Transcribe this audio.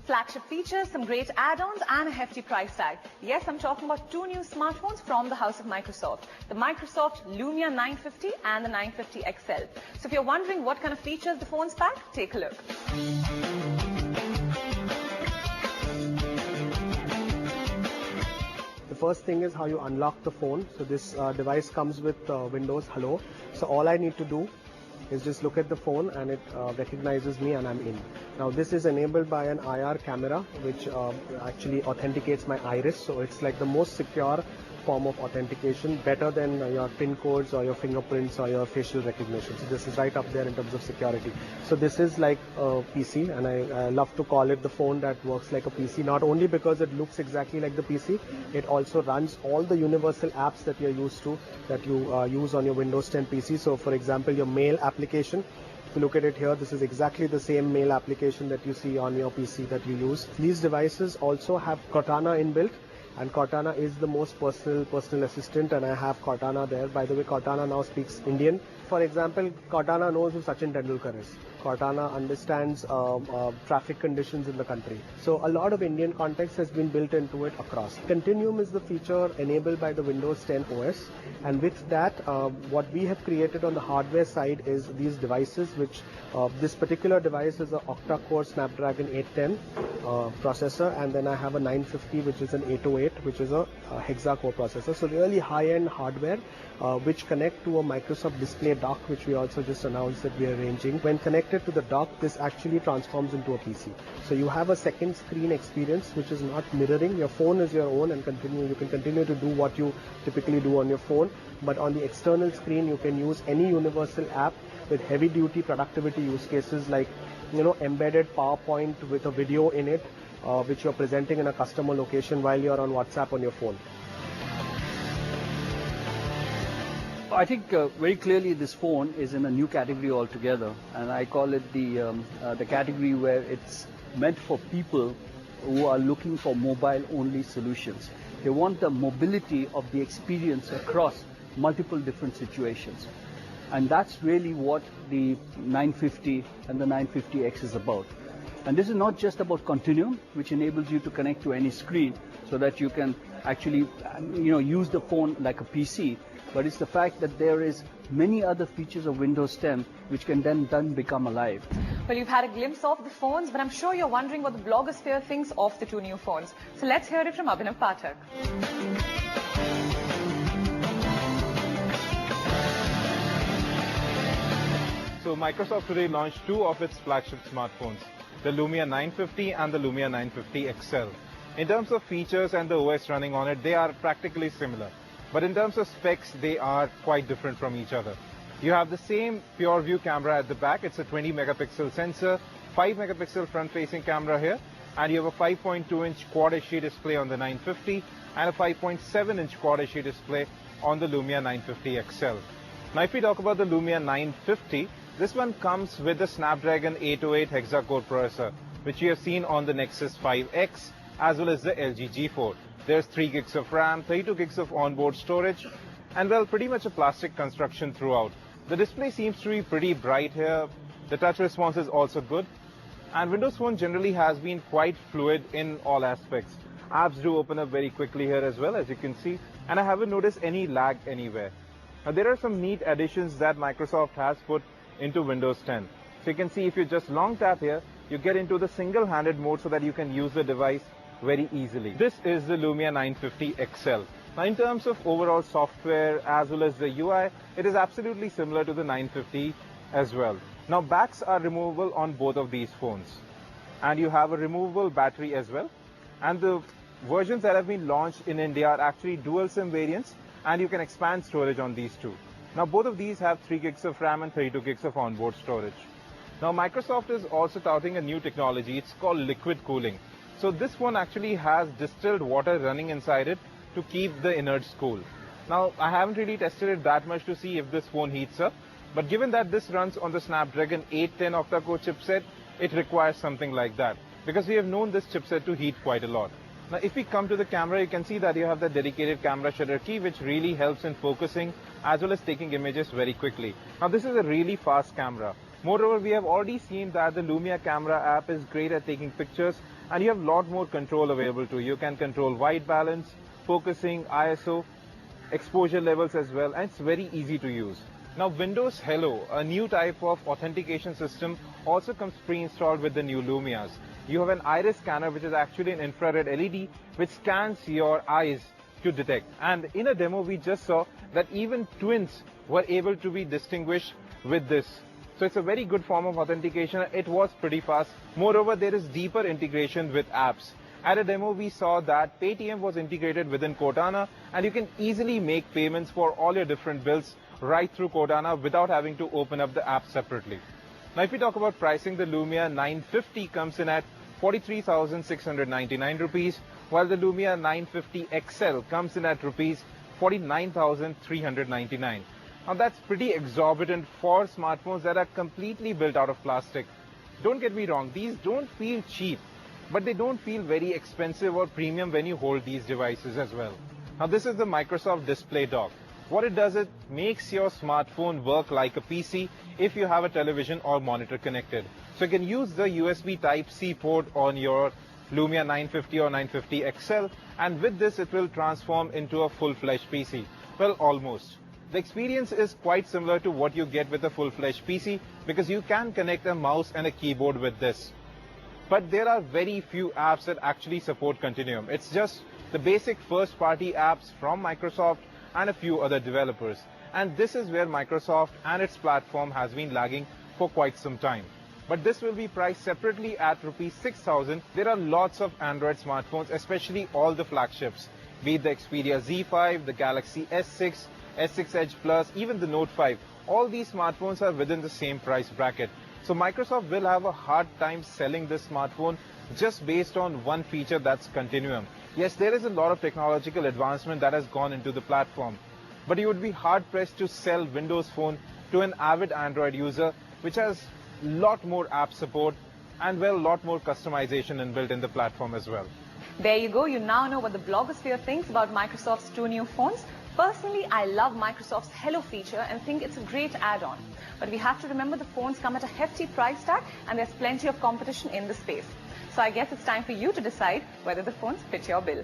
Flagship features, some great add-ons and a hefty price tag. Yes, I'm talking about two new smartphones from the house of Microsoft. The Microsoft Lumia 950 and the 950 XL. So if you're wondering what kind of features the phones pack, take a look. The first thing is how you unlock the phone. So this device comes with Windows Hello. So all I need to do is just look at the phone and it recognizes me and I'm in. Now this is enabled by an IR camera which actually authenticates my iris. So it's like the most secure form of authentication, better than your PIN codes or your fingerprints or your facial recognition. So this is right up there in terms of security. So this is like a PC, and I love to call it the phone that works like a PC, not only because it looks exactly like the PC, it also runs all the universal apps that you're used to, that you use on your Windows 10 PC. So for example, your mail application, if you look at it here, this is exactly the same mail application that you see on your PC that you use. These devices also have Cortana inbuilt, and Cortana is the most personal assistant, and I have Cortana there. By the way, Cortana now speaks Indian. For example, Cortana knows who Sachin Tendulkar is. Cortana understands traffic conditions in the country. So a lot of Indian context has been built into it across. Continuum is the feature enabled by the Windows 10 OS, and with that, what we have created on the hardware side is these devices, which this particular device is an octa-core Snapdragon 810 processor, and then I have a 950, which is an 808, which is a hexa-core processor. So really high-end hardware, which connect to a Microsoft Display dock, which we also just announced that we are arranging. When connected to the dock, this actually transforms into a PC. So you have a second screen experience, which is not mirroring. Your phone is your own, and you can continue to do what you typically do on your phone. But on the external screen, you can use any universal app with heavy-duty productivity use cases like, embedded PowerPoint with a video in it, which you're presenting in a customer location while you're on WhatsApp on your phone. I think very clearly this phone is in a new category altogether, and I call it the category where it's meant for people who are looking for mobile-only solutions. They want the mobility of the experience across multiple different situations. And that's really what the 950 and the 950X is about. And this is not just about Continuum, which enables you to connect to any screen so that you can actually use the phone like a PC, but it's the fact that there is many other features of Windows 10 which can then become alive. Well, you've had a glimpse of the phones, but I'm sure you're wondering what the blogosphere thinks of the two new phones. So let's hear it from Abhinav Pathak. So Microsoft today launched two of its flagship smartphones, the Lumia 950 and the Lumia 950 XL. In terms of features and the OS running on it, they are practically similar. But in terms of specs, they are quite different from each other. You have the same pure view camera at the back. It's a 20 megapixel sensor, 5 megapixel front-facing camera here, and you have a 5.2-inch Quad HD display on the 950 and a 5.7-inch Quad HD display on the Lumia 950 XL. Now, if we talk about the Lumia 950, this one comes with the Snapdragon 808 hexa-core processor, which you have seen on the Nexus 5X, as well as the LG G4. There's 3 gigs of RAM, 32 gigs of onboard storage, and well, pretty much a plastic construction throughout. The display seems to be pretty bright here. The touch response is also good. And Windows Phone generally has been quite fluid in all aspects. Apps do open up very quickly here as well, as you can see, and I haven't noticed any lag anywhere. Now, there are some neat additions that Microsoft has put into Windows 10. So you can see if you just long tap here, you get into the single-handed mode so that you can use the device very easily. This is the Lumia 950 XL. Now, in terms of overall software as well as the UI, it is absolutely similar to the 950 as well. Now, backs are removable on both of these phones, and you have a removable battery as well. And the versions that have been launched in India are actually dual SIM variants, and you can expand storage on these two. Now, both of these have 3 gigs of RAM and 32 gigs of onboard storage. Now, Microsoft is also touting a new technology. It's called liquid cooling. So this one actually has distilled water running inside it to keep the innards cool. Now, I haven't really tested it that much to see if this phone heats up, but given that this runs on the Snapdragon 810 octa-core chipset, it requires something like that, because we have known this chipset to heat quite a lot. Now, if we come to the camera, you can see that you have the dedicated camera shutter key, which really helps in focusing as well as taking images very quickly. Now, this is a really fast camera. Moreover, we have already seen that the Lumia camera app is great at taking pictures, and you have a lot more control available to you. You can control white balance, focusing, ISO, exposure levels as well, and it's very easy to use. Now, Windows Hello, a new type of authentication system, also comes pre-installed with the new Lumias. You have an iris scanner, which is actually an infrared LED, which scans your eyes to detect. And in a demo, we just saw that even twins were able to be distinguished with this. So it's a very good form of authentication. It was pretty fast. Moreover, there is deeper integration with apps. At a demo, we saw that Paytm was integrated within Cortana, and you can easily make payments for all your different bills right through Cortana without having to open up the app separately. Now, if we talk about pricing, the Lumia 950 comes in at 43,699 rupees, while the Lumia 950 XL comes in at rupees 49,399. Now, that's pretty exorbitant for smartphones that are completely built out of plastic. Don't get me wrong, these don't feel cheap, but they don't feel very expensive or premium when you hold these devices as well. Now, this is the Microsoft Display Dock. What it does, it makes your smartphone work like a PC if you have a television or monitor connected. So you can use the USB Type-C port on your Lumia 950 or 950 XL, and with this it will transform into a full-fledged PC. Well, almost. The experience is quite similar to what you get with a full-fledged PC because you can connect a mouse and a keyboard with this. But there are very few apps that actually support Continuum. It's just the basic first-party apps from Microsoft and a few other developers. And this is where Microsoft and its platform has been lagging for quite some time. But this will be priced separately at rupees 6,000. There are lots of Android smartphones, especially all the flagships, be it the Xperia Z5, the Galaxy S6, S6 Edge Plus, even the Note 5. All these smartphones are within the same price bracket. So Microsoft will have a hard time selling this smartphone just based on one feature, that's Continuum. Yes, there is a lot of technological advancement that has gone into the platform, but you would be hard-pressed to sell Windows Phone to an avid Android user, which has a lot more app support and, well, a lot more customization inbuilt in the platform as well. There you go. You now know what the blogosphere thinks about Microsoft's two new phones. Personally, I love Microsoft's Hello feature and think it's a great add-on. But we have to remember the phones come at a hefty price tag and there's plenty of competition in the space. So I guess it's time for you to decide whether the phones fit your bill.